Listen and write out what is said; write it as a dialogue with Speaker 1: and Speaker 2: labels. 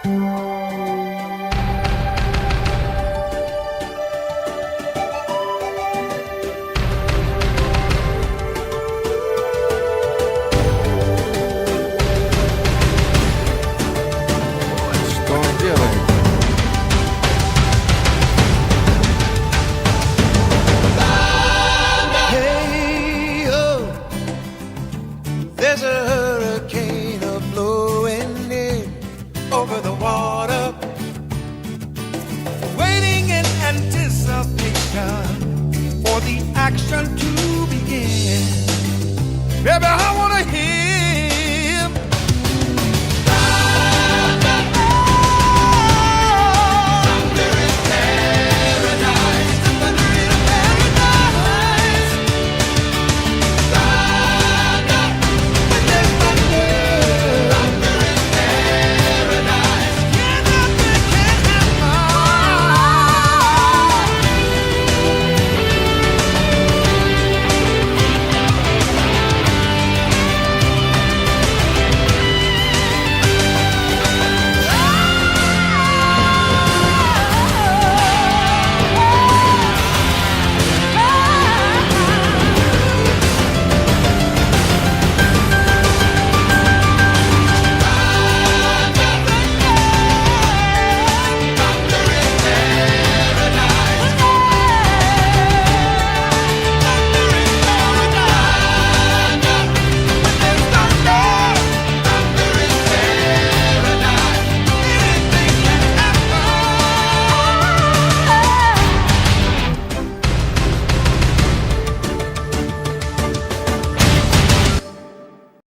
Speaker 1: Что он делает?
Speaker 2: Hey, oh, there's a hurricane blowing in over the water, waiting in anticipation for the action to begin. Baby, I wanna hear